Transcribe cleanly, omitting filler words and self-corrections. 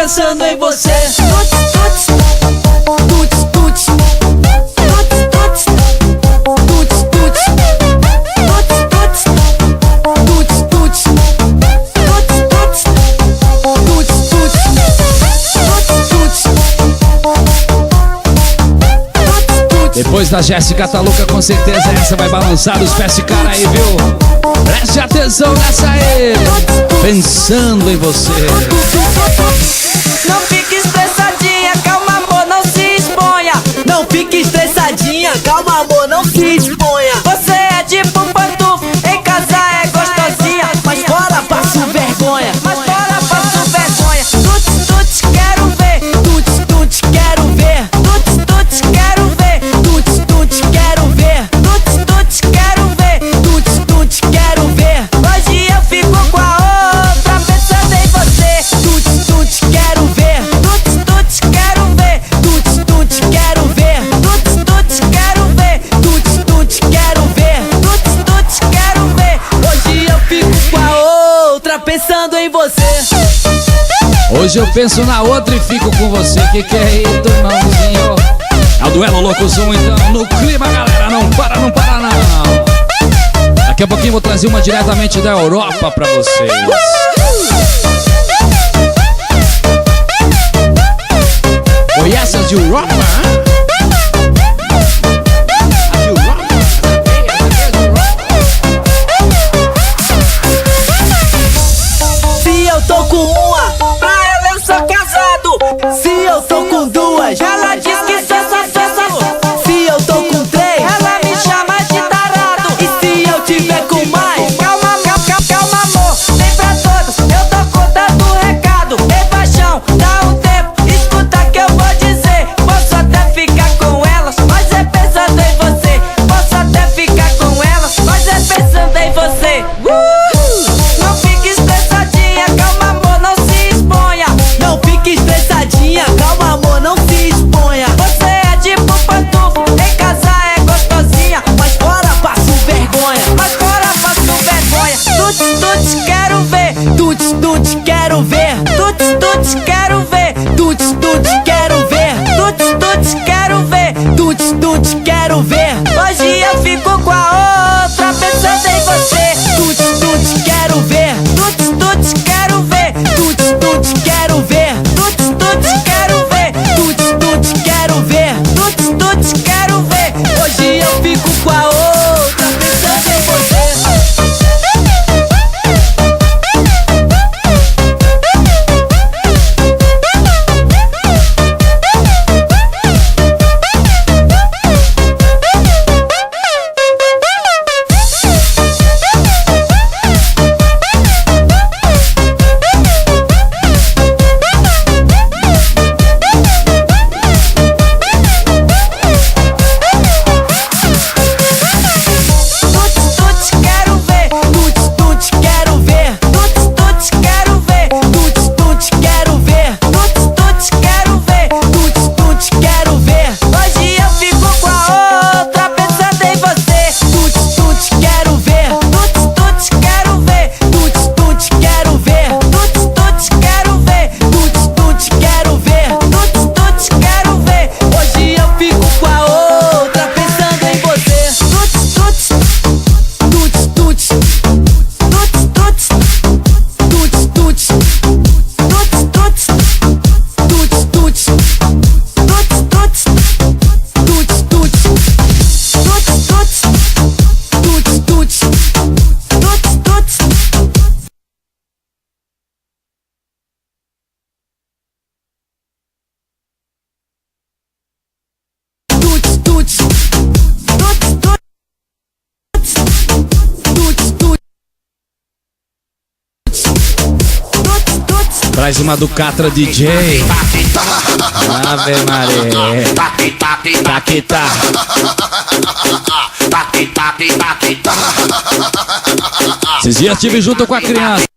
pensando em você. Depois da Jéssica tá louca, com certeza essa vai balançar os pés de cara aí, viu? Preste atenção nessa aí. Pensando em você. Não fique estressadinha, calma amor, não se exponha. Não fique estressadinha, calma amor, não se exponha. Você é tipo pantufo, em casa é gostosinha, Mas fora passo vergonha. mas fora passo vergonha. Tuts, tuts, quero ver. Tuts, tuts, quero ver. Tuts, tuts, quero ver. Tuts, tuts, quero ver. Tuts, tuts, quero ver. Tuts, tuts, quero ver. Hoje eu fico com a outra pensando em você. Tuts, tuts, quero ver. Tuts, tuts, quero ver. Tuts, tuts, quero ver. Tuts, tuts, quero ver. Tuts, tuts, quero ver. Tuts, tuts, quero ver. Hoje eu fico com a outra pensando em você. Hoje eu penso na outra e fico com você. Que é isso, irmãozinho? É o duelo louco som, então. No clima, galera. Não para, não. Daqui a pouquinho vou trazer uma diretamente da Europa pra vocês. Foi essa de Europa? Se eu tô com uma, pra ela eu sou casado. Se eu tô com duas, Ela diz que sou sucesso. se eu tô com três, Ela me chama de tarado. e se eu tiver com mais, Calma, calma, amor, vem pra todas. Eu tô contando o recado. Ei, paixão, dá um tempo, escuta que eu vou dizer. Posso até ficar com elas, mas é pensando em você. Posso até ficar com elas, mas é pensando em você. Não fique estressadinha, calma, amor, não se exponha. não fique estressadinha, calma amor, não se exponha. Você é tipo pantufo, em casa é gostosinha, Mas fora passo vergonha. mas fora passo vergonha. Tuts, tuts, quero ver. Tuts, tuts, quero ver. Tuts, tuts, quero ver. Tuts, tuts, quero ver. Tuts, tuts, quero ver. Tuts, tuts, quero ver. Hoje eu fico com a outra pensando em você. Tuts, tuts, quero ver. Tuts, tuts, quero ver. Tuts, tuts, quero ver. Tuts, tuts, quero ver. Tuts, tuts, quero ver. Tuts, tuts, quero ver. Hoje eu fico com a outra pensando em você. Tuts, tuts, quero ver. Tuts, tuts, quero ver. Tuts, tuts, quero ver. Tuts, tuts, quero ver. Tuts, tuts, quero ver. Tuts, tuts, quero ver. Hoje eu fico com a outra pensando em você. Tuts, tuts, quero ver. Tuts, tuts, quero ver. Tuts, tuts, quero ver. Tuts, tuts, quero ver. Tuts, tuts, quero ver. Tuts, tuts, quero ver. Hoje eu fico com a outra pensando em você. Tuts, tuts, Tuts, tuts, tuts, tuts, tuts, tuts, tuts, tuts, tuts, tuts, tuts, tuts, tuts, tuts, tuts, tuts, tuts, tuts. tuts, tuts. Tuts, tuts, Traz uma do Catra DJ. Ave Maria. Taquita. Esses dias estive junto com a criança.